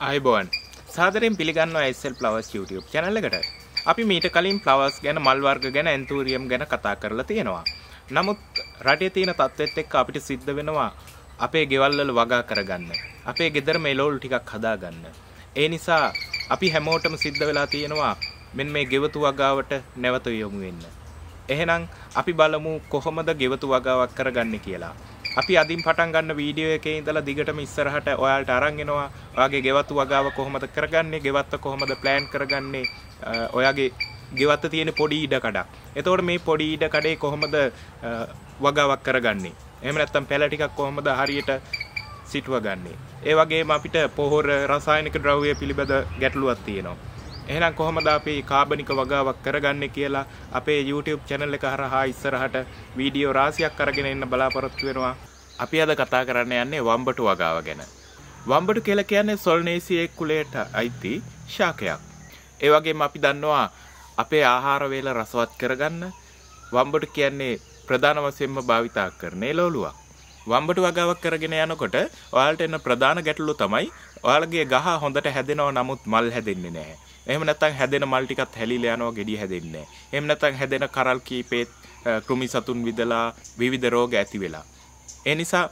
ආයුබෝවන් සාදරයෙන් පිළිගන්නවා SL Flowers YouTube channel එකට. අපි මීට කලින් flowers ගැන මල් වර්ග ගැන ඇන්තූරියම් ගැන කතා කරලා තියෙනවා. නමුත් රටේ තියෙන තත්ත්වෙත් එක්ක අපිට සිද්ධ වෙනවා අපේ ගෙවල් වල වගා කරගන්න. අපේ ගෙදර මෙලෝල් ටිකක් හදාගන්න. ඒ නිසා අපි හැමෝටම සිද්ධ වෙලා තියෙනවා මෙන්න මේ ගෙවතු වගාවට නැවත යොමු වෙන්න. එහෙනම් අපි බලමු කොහොමද ගෙවතු වගාවක් කරගන්නේ කියලා. අපි අදින් පටන් ගන්න වීඩියෝ එකේ ඉඳලා දිගටම ඉස්සරහට ඔයාලට අරන් එනවා. ඔයාගේ ගෙවතු වගාව කොහොමද කරගන්නේ? ගෙවත්ත කොහොමද ප්ලෑන් කරගන්නේ? ඔයාගේ ගෙවත්ත තියෙන පොඩි ඉඩ කඩක්. එතකොට මේ පොඩි ඉඩ කඩේ කොහොමද වගාවක් කරගන්නේ? එහෙම නැත්නම් පැල ටිකක් කොහොමද හරියට සිටුවගන්නේ? ඒ වගේම අපිට පොහොර රසායනික ද්‍රව්‍ය පිළිබඳ ගැටලුවක් තියෙනවා. එහෙනම් කොහොමද අපි කාබනික වගාවක් කරගන්නේ කියලා අපේ YouTube channel එක හරහා ඉස්සරහට වීඩියෝ රාශියක් අරගෙන එන්න බලාපොරොත්තු වෙනවා. අපි අද කතා කරන්න යන්නේ වම්බටු වගාව ගැන. වම්බටු කියලා කියන්නේ සොල්නේසියේ කුලයට අයිති ශාකයක්. ඒ වගේම අපි දන්නවා අපේ ආහාර වේල රසවත් කරගන්න වම්බටු කියන්නේ ප්‍රධාන වශයෙන්ම භාවිතා කරන එළවලුවක්. වම්බටු වගාවක් කරගෙන යනකොට ඔයාලට එන ප්‍රධාන ගැටලුව තමයි ඔයාලගේ ගහ හොඳට හැදෙනවා නමුත් මල් හැදෙන්නේ නැහැ. එහෙම නැත්නම් හැදෙන මල් ටිකත් හැලිලා යනවා ගෙඩිය හැදෙන්නේ නැහැ. එහෙම නැත්නම් හැදෙන කරල් කීපෙත් කෘමි සතුන් විදලා විවිධ රෝග ඇති වෙලා. ඒ නිසා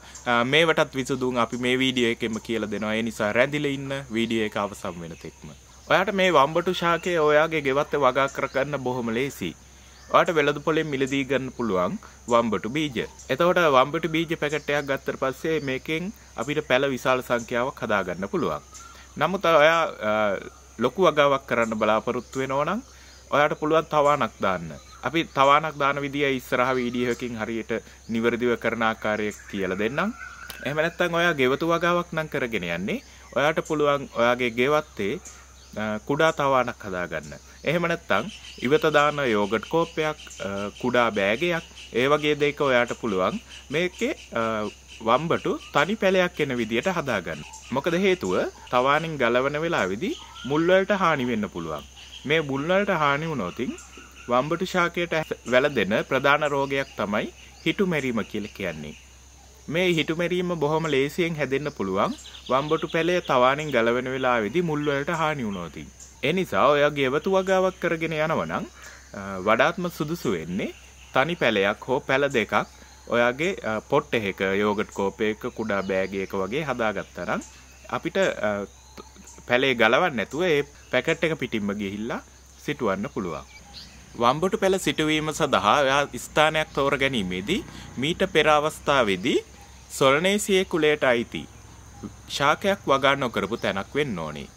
මේවටත් විසඳුම් අපි මේ වීඩියෝ එකෙම කියලා දෙනවා. ඒ නිසා රැඳිලා ඉන්න වීඩියෝ එක අවසන් වෙන තෙක්ම. ඔයාට මේ වම්බටු ශාකය ඔයාගේ ගෙවත්තේ වගා කරගන්න බොහොම ලේසි. ඔයාට වෙළඳ පොලෙන් මිලදී ගන්න පුළුවන් වම්බටු බීජ. එතකොට වම්බටු බීජ පැකට් එකක් ගත්තට පස්සේ මේකෙන් අපිට පැල විශාල සංඛ්‍යාවක් හදාගන්න පුළුවන්. නමුත් ඔයා ලොකු වගාවක් කරන්න බලාපොරොත්තු වෙනවා නම් ඔයාට පුළුවන් තවාණක් දාන්න. අපි තවාණක් දාන විදිය ඉස්සරහ වීඩියෝ එකකින් හරියට නිවැරදිව කරන ආකාරය කියලා දෙන්නම්. එහෙම නැත්නම් ඔයා ගෙවතු වගාවක් නම් කරගෙන යන්නේ ඔයාට පුළුවන් ඔයාගේ ගෙවත්තේ කුඩා තවාණක් හදාගන්න. එහෙම නැත්නම් ඉවත දාන යෝගට් කෝප්පයක්, කුඩා බෑගයක්, ඒ වගේ දෙයක ඔයාට පුළුවන් මේකේ වම්බටු තනි පැලයක් එන විදියට හදාගන්න. මොකද හේතුව තවාණින් ගලවන වෙලාවේදී මුල් වලට හානි වෙන්න පුළුවන්. මේ මුල් වලට හානි වුණොත් වම්බටු ශාකයට වැළඳෙන ප්‍රධාන රෝගයක් තමයි හිටු මැරීම කියලා කියන්නේ. මේ හිටු මැරීම බොහොම ලේසියෙන් හැදෙන්න පුළුවන් වම්බටු පැලය තවාණින් ගලවන වෙලාවේදී මුල් වලට හානි වුණොත්. ඒ නිසා ඔයා ගෙවතු වගාවක් කරගෙන යනවා නම් වඩාත්ම සුදුසු වෙන්නේ තනි පැලයක් හෝ පැල දෙකක් ඔයාගේ පොට් එකක යෝගට් කෝපයක කුඩා බෑගයක වගේ හදාගත්තා නම් අපිට පැලේ ගලවන්න නැතුව ඒ පැකට් එක පිටින්ම ගිහිල්ලා සිටවන්න පුළුවන්. වම්බටු පැල සිටුවීම සඳහා ඔයා ස්ථානයක් තෝර ගැනීමේදී මීට පෙර අවස්ථාවේදී සොල්නේසියේ කුලයට අයිති ශාකයක් වගා නොකරපු තැනක් වෙන්න ඕනේ.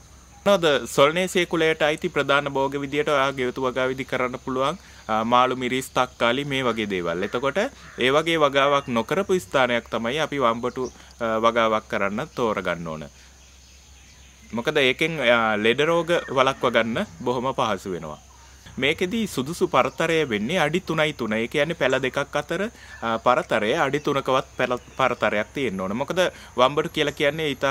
මොනවද සොල්නේසියේ කුලයට අයිති ප්‍රධාන භෝග විදියට ඔයා ගෙවතු වගා විදි කරන්න පුළුවන් මාළු මිරිස් තක්කාලි මේ වගේ දේවල්. එතකොට ඒ වගේ වගාවක් නොකරපු ස්ථානයක් තමයි අපි වම්බටු වගාවක් කරන්න තෝරගන්න ඕන. මොකද ඒකෙන් ලෙඩ රෝග වළක්වා ගන්න බොහොම පහසු වෙනවා. මේකෙදී සුදුසු පරතරය වෙන්නේ අඩි 3.3. ඒ කියන්නේ පැල දෙකක් අතර පරතරය අඩි 3කවත් පරතරයක් තියෙන්න ඕන. මොකද වම්බටු කියලා කියන්නේ ඊට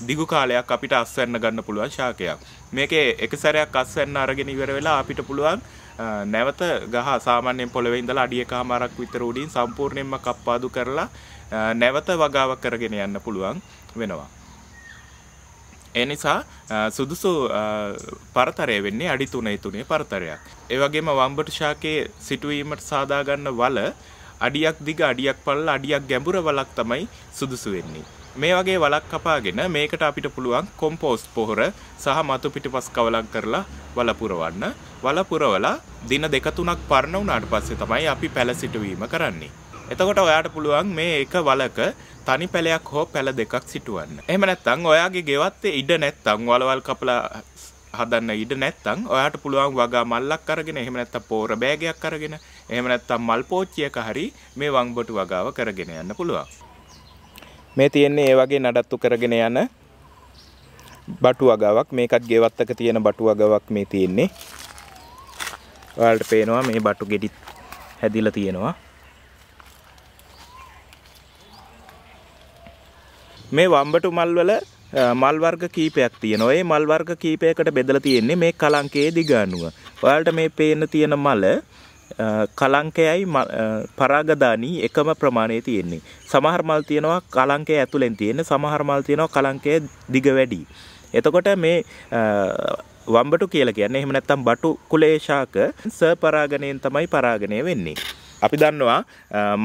දිගු කාලයක් අපිට අස්වැන්න ගන්න පුළුවන් ශාකයක්. මේකේ එක සැරයක් අස්වැන්න අරගෙන ඉවර වෙලා අපිට පුළුවන් නැවත ගහ සාමාන්‍යයෙන් පොළවේ ඉඳලා අඩි එකමාරක් විතර උඩින් සම්පූර්ණයෙන්ම කප්පාදු කරලා නැවත වගාවක් කරගෙන යන්න පුළුවන් වෙනවා. ඒ නිසා සුදුසු පරතරය වෙන්නේ අඩි 3.3 පරතරයක්. ඒ වගේම වම්බටු ශාකයේ සිටුවීමට සාදා ගන්න වල අඩියක් දිග අඩියක් පළල අඩියක් ගැඹුර වලක් තමයි සුදුසු වෙන්නේ. මේ වගේ වලක් කපාගෙන මේකට අපිට පුළුවන් කොම්පෝස්ට් පොහොර සහ මතු පිටිපස් කවලම් කරලා වල පුරවන්න. වල පුරවලා දින 2-3ක් පරණ වුණාට පස්සේ තමයි අපි පැල සිටුවීම කරන්නේ. එතකොට ඔයාට පුළුවන් මේ එක වලක තනි පැලයක් හෝ පැල දෙකක් සිටවන්න. එහෙම නැත්නම් ඔයාගේ ගෙවත්තේ ඉඩ නැත්නම් වලවල් කපලා හදන්න ඉඩ නැත්නම් ඔයාට පුළුවන් වගා මල්ලක් අරගෙන එහෙම නැත්නම් පෝර බෑගයක් අරගෙන එහෙම නැත්නම් මල් පෝච්චියක හරි මේ වම්බටු වගාව කරගෙන යන්න පුළුවන්. මේ තියෙන්නේ ඒ වගේ නඩත්තු කරගෙන යන බටු වගාවක්. මේකත් ගෙවත්තක තියෙන බටු වගාවක් මේ තියෙන්නේ. ඔයාලට පේනවා මේ බටු ගෙඩි හැදිලා තියෙනවා. මේ වම්බටු මල් වල මල් වර්ග කීපයක් තියෙනවා. ඒ මල් වර්ග කීපයකට බෙදලා තියෙන්නේ මේ කලංකයේ දිග අනුව. ඔයාලට මේ පේන තියෙන මල කලංකයයි පරාගදානී එකම ප්‍රමාණයේ තියෙන්නේ. සමහර මල් තියෙනවා කලංකය ඇතුලෙන් තියෙන, සමහර මල් තියෙනවා කලංකය දිග වැඩි. එතකොට මේ වම්බටු කියලා කියන්නේ එහෙම නැත්නම් බටු කුලයේ ශාක සපරාගණයෙන් තමයි පරාගණය වෙන්නේ. අපි දන්නවා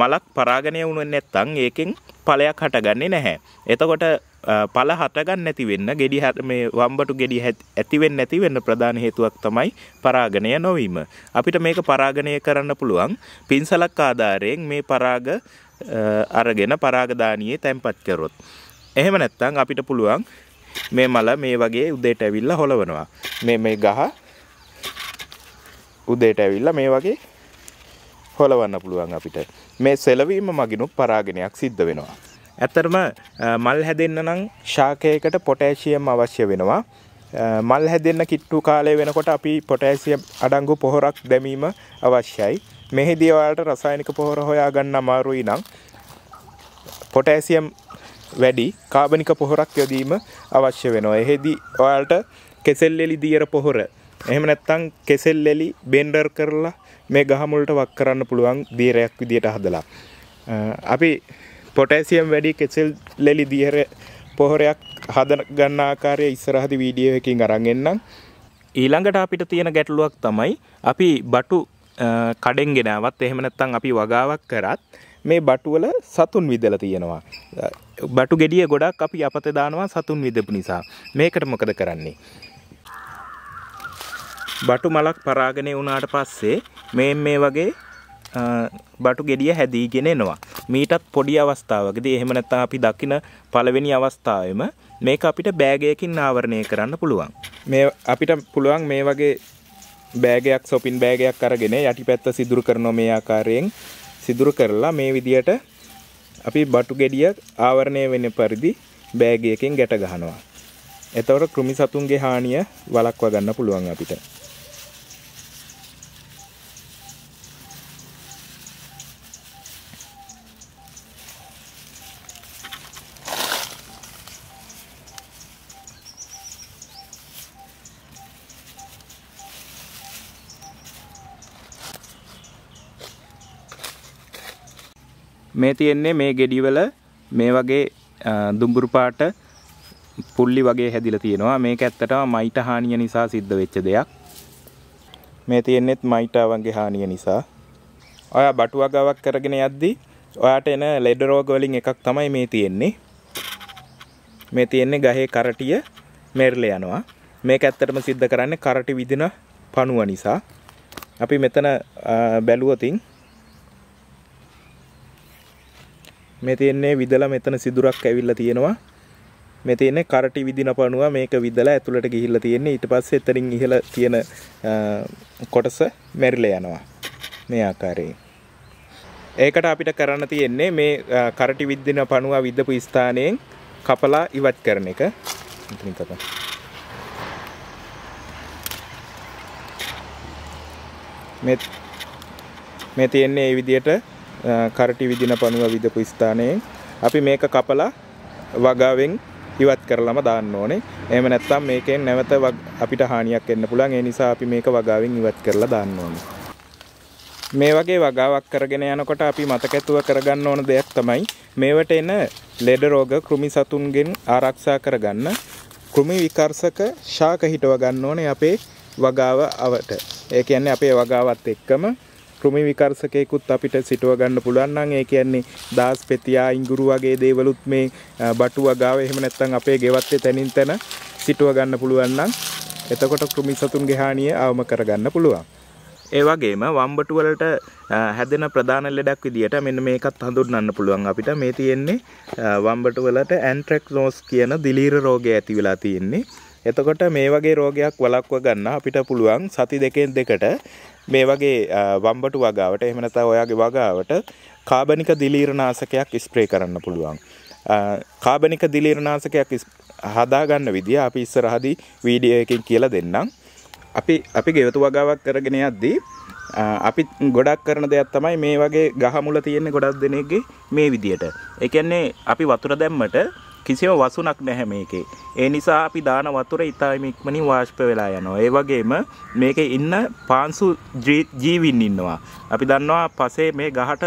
මලක් පරාගණය වුණේ නැත්නම් ඒකෙන් ඵලයක් හටගන්නේ නැහැ. එතකොට ඵල හටගන්න නැති වෙන්න මේ වම්බටු ගෙඩි ඇති වෙන්නේ නැති වෙන්න ප්‍රධාන හේතුවක් තමයි පරාගණය නොවීම. අපිට මේක පරාගණය කරන්න පුළුවන් පින්සලක් ආධාරයෙන් මේ පරාග අරගෙන පරාගදානියේ තැම්පත් කරොත්. එහෙම නැත්නම් අපිට පුළුවන් මේ මල මේ වගේ උදේට ඇවිල්ලා හොලවනවා. මේ ගහ උදේට ඇවිල්ලා මේ වගේ හොලවන්න පුළුවන් අපිට. මේ සෙලවීම මගිනුත් පරාගණයක් සිද්ධ වෙනවා. ඇත්තටම මල් හැදෙන්න නම් ශාකයකට පොටෑසියම් අවශ්‍ය වෙනවා. මල් හැදෙන්න කිට්ටු කාලය වෙනකොට අපි පොටෑසියම් අඩංගු පොහොරක් දැමීම අවශ්‍යයි. මෙහිදී ඔයාලට රසායනික පොහොර හොයා ගන්න අමාරුයි නම් පොටෑසියම් වැඩි කාබනික පොහොරක් යොදීම අවශ්‍ය වෙනවා. එහෙදී ඔයාලට කෙසෙල් එලි දියර පොහොර එහෙම නැත්නම් කෙසෙල් එලි බෙන්ඩර් කරලා මේ ගහ මුලට වක් කරන්න පුළුවන් දියරයක් විදියට හදලා. අපි පොටෑසියම් වැඩි කෙසෙල් එලි දියර පොහොරයක් හද ගන්න ආකාරය ඉස්සරහදී වීඩියෝ එකකින් අරන් එන්නම්. ඊළඟට අපිට තියෙන ගැටලුවක් තමයි අපි බටු කඩෙන් ගෙනාවත් එහෙම නැත්නම් අපි වගාවක් කරත් මේ බටු වල සතුන් විදලා තියෙනවා. බටු ගෙඩිය ගොඩක් අපි අපතේ දානවා සතුන් විදපු නිසා. මේකට මොකද කරන්නේ? බටු මලක් පරාගණය වුණාට පස්සේ මේ වගේ බටු ගෙඩිය හැදීගෙන එනවා. මීටත් පොඩි අවස්ථාවකදී එහෙම නැත්නම් අපි දකින පළවෙනි අවස්ථාවේම මේක අපිට බෑගයකින් ආවරණය කරන්න පුළුවන්. මේ අපිට පුළුවන් මේ වගේ බෑගයක් සොපින් බෑගයක් අරගෙන යටිපැත්ත සිදුරු කරනවා මේ ආකාරයෙන් සිදුරු කරලා මේ විදියට අපි බටු ගෙඩිය ආවරණය වෙන පරිදි බෑගයකින් ගැට ගහනවා. එතකොට කෘමි සතුන්ගේ හානිය වළක්වා ගන්න පුළුවන් අපිට. මේ තියෙන්නේ මේ ගෙඩිවල මේ වගේ දුඹුරු පාට පුල්ලි වගේ හැදිලා තියෙනවා. මේක ඇත්තටම මයිට හානිය නිසා සිද්ධ වෙච්ච දෙයක්. මේ තියෙන්නේත් මයිටාවන්ගේ හානිය නිසා. ඔයා බටු වගාවක් කරගෙන යද්දී ඔයාට එන ලෙඩ රෝග වලින් එකක් තමයි මේ තියෙන්නේ. මේ තියෙන්නේ ගහේ කරටිය මෙරළ යනවා. මේක ඇත්තටම සිද්ධ කරන්නේ කරටි විදින පණුව නිසා. අපි මෙතන බැලුවොතින් මේ තියෙන්නේ විදලා මෙතන සිදුරක් ඇවිල්ලා තියෙනවා. මේ තියෙන්නේ කරටි විදින පණුව මේක විදලා ඇතුළට ගිහිල්ලා තියෙන්නේ. ඊට පස්සේ එතනින් ඉහළ තියෙන කොටස මෙරිලා යනවා. මේ ආකාරයෙන්. ඒකට අපිට කරන්න තියෙන්නේ මේ කරටි විදින පණුව විදපු ස්ථානයෙන් කපලා ඉවත් කරන එක. මෙතනින් කපන්න. මේ තියෙන්නේ මේ විදියට කරටි විදින පණුව විදපු ස්ථානයෙන් අපි මේක කපලා වගාවෙන් ඉවත් කරලම දාන්න ඕනේ. එහෙම නැත්නම් මේකෙන් නැවත අපිට හානියක් වෙන්න පුළුවන්. ඒ නිසා අපි මේක වගාවෙන් ඉවත් කරලා දාන්න ඕනේ. මේ වගේ වගාවක් කරගෙන යනකොට අපි මතකතුව කරගන්න ඕන දෙයක් තමයි මේවට එන ලෙඩ රෝග කෘමි සතුන්ගෙන් ආරක්ෂා කරගන්න කෘමි විකර්ෂක ශාක හිටව ගන්න ඕනේ අපේ වගාව අවට. ඒ කියන්නේ අපේ වගාවත් එක්කම කෘමි විකර්ෂකයකුත් අපිට සිටව ගන්න පුළුවන් නම් ඒ කියන්නේ දාස් පෙතියා ඉඟුරු වගේ දේවලුත් මේ බටු වගාව එහෙම නැත්නම් අපේ ගෙවත්තේ තනින් තන සිටව ගන්න පුළුවන් නම් එතකොට කෘමි සතුන්ගේ හානිය අවම කරගන්න පුළුවන්. ඒ වගේම වම්බටු වලට හැදෙන ප්‍රධාන ලෙඩක් විදියට මෙන්න මේකත් හඳුන්වන්න පුළුවන් අපිට. මේ තියෙන්නේ වම්බටු වලට ඇන්ට්‍රැක්නෝස් කියන දිලීර රෝගය ඇති වෙලා තියෙන්නේ. එතකොට මේ වගේ රෝගයක් වළක්ව ගන්න අපිට පුළුවන් සති දෙකෙන් දෙකට මේ වගේ වම්බටු වගාවට එහෙම නැත්නම් ඔයාගේ වගාවට කාබනික දිලීරනාශකයක් ස්ප්‍රේ කරන්න පුළුවන්. කාබනික දිලීරනාශකයක් හදා ගන්න විදිය අපි ඉස්සරහදී වීඩියෝ එකකින් කියලා දෙන්නම්. අපි ගෙවතු වගාවක් කරගෙන යද්දී අපි ගොඩක් කරන දෙයක් තමයි මේ වගේ ගහ මුල තියෙන ගොඩක් දෙනෙක්ගේ මේ විදියට. ඒ කියන්නේ අපි වතුර දැම්මට කිසිම වසුනක් නැහැ මේකේ. ඒ නිසා අපි දාන වතුර ඉතාම ඉක්මනින් වාෂ්ප වෙලා යනවා. ඒ වගේම මේකේ ඉන්න පාංශු ජීවීන් ඉන්නවා. අපි දන්නවා පසේ මේ ගහට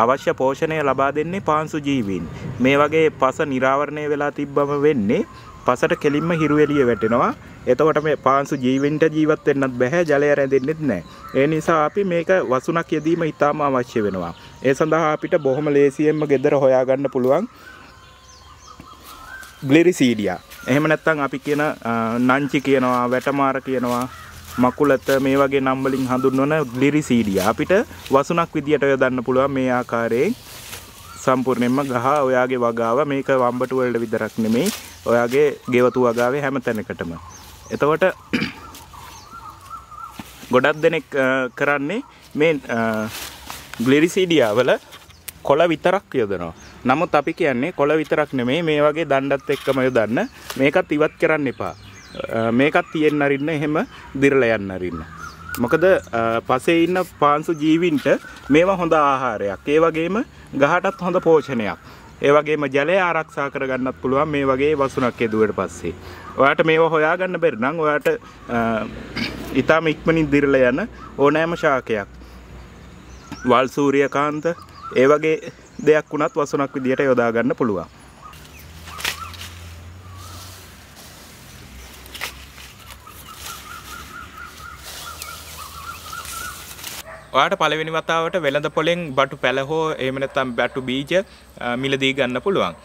අවශ්‍ය පෝෂණය ලබා දෙන්නේ පාංශු ජීවීන්. මේ වගේ පස නිරාවරණය වෙලා තිබ්බම වෙන්නේ පසට කෙලින්ම හිරු එළිය වැටෙනවා. එතකොට මේ පාංශු ජීවීන්ට ජීවත් වෙන්නත් බෑ, ජලය රැඳෙන්නෙත් නැහැ. ඒ නිසා අපි මේක වසුනක් යෙදීම ඉතාම අවශ්‍ය වෙනවා. ඒ සඳහා අපිට බොහොම ලේසියෙන්ම ගෙදර හොයාගන්න පුළුවන් ග්ලිරිසීඩියා. එහෙම නැත්නම් අපි කියන නංචි කියනවා, වැටමාර කියනවා, මකුලත මේ වගේ නම් වලින් හඳුන්වන ග්ලිරිසීඩියා අපිට වසුනක් විදියට යොදන්න පුළුවන් මේ ආකාරයෙන්. සම්පූර්ණයෙන්ම ගහ ඔයාගේ වගාව මේක වම්බටු වලට විතරක් නෙමෙයි, ඔයාගේ ගෙවතු වගාවේ හැම තැනකටම. එතකොට ගොඩක් දෙනෙක් කරන්නේ මේ ග්ලිරිසීඩියා වල කොළ විතරක් යොදනවා. නමුත් අපි කියන්නේ කොළ විතරක් නෙමෙයි, මේ වගේ දණ්ඩත් එක්කම යොදන්න. මේකත් ඉවත් කරන්න එපා. මේකත් තියෙන්න අරින්න, එහෙම දිරලා යන්න අරින්න. මොකද පසේ ඉන්න පාංශු ජීවීන්ට මේවා හොඳ ආහාරයක්. ඒ වගේම ගහටත් හොඳ පෝෂණයක්. ඒ වගේම ජලය ආරක්ෂා කරගන්නත් පුළුවන් මේ වගේ වසුනක් යෙදුවට පස්සේ. ඔයාට මේවා හොයාගන්න බැරි නම් ඔයාට ඊටම ඉක්මනින් දිරලා යන ඕනෑම ශාකයක්, වල් සූර්යකාන්ත ඒ වගේ දෙයක් වුණත් වසුනක් විදියට යොදා ගන්න පුළුවන්. ඔයාට පළවෙනි වතාවට වෙළඳ පොලෙන් බටු පැල හෝ එහෙම නැත්නම් බටු බීජ මිලදී ගන්න පුළුවන්.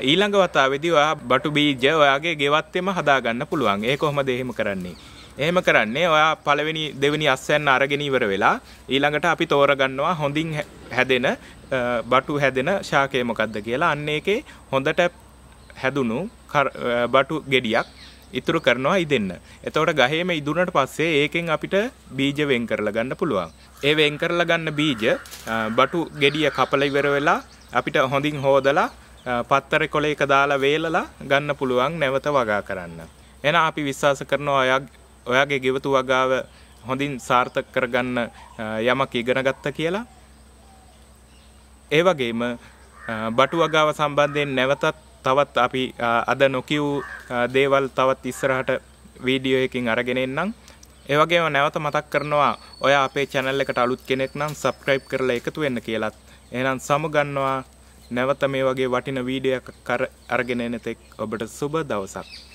ඊළඟ වතාවේදී ඔයා බටු බීජ ඔයාගේ ගෙවත්තෙම හදා ගන්න පුළුවන්. ඒ කොහොමද එහෙම කරන්නේ? එහෙම කරන්නේ ඔයා පළවෙනි දෙවෙනි අස්වැන්න අරගෙන ඉවර වෙලා ඊළඟට අපි තෝරගන්නවා හොඳින් හැදෙන බටු හැදෙන ශාකය මොකද්ද කියලා. අන්න ඒකේ හොඳට හැදුණු බටු ගෙඩියක් ඉතුරු කරනවා ඉදෙන්න. එතකොට ගහේම ඉදුණට පස්සේ ඒකෙන් අපිට බීජ වෙන් කරලා ගන්න පුළුවන්. ඒ වෙන් කරලා ගන්න බීජ බටු ගෙඩිය කපලා ඉවර වෙලා අපිට හොඳින් හොදලා පත්තර කොලයක දාලා වේලලා ගන්න පුළුවන් නැවත වගා කරන්න. එහෙනම් අපි විශ්වාස කරනවා ඔයාගේ ගෙවතු වගාව හොඳින් සාර්ථක කරගන්න යමක් ඉගෙන ගත්තා කියලා. ඒ වගේම බටු වගාව සම්බන්ධයෙන් නැවතත් තවත් අපි අද නොකියු දේවල් තවත් ඉස්සරහට වීඩියෝ එකකින් අරගෙන එන්නම්. ඒ වගේම නැවත මතක් කරනවා ඔයා අපේ channel එකට අලුත් කෙනෙක් නම් subscribe කරලා එකතු වෙන්න කියලාත්. එහෙනම් සමුගන්නවා නැවත මේ වගේ වටින වීඩියෝ එකක් අරගෙන එන තෙක් ඔබට සුබ දවසක්.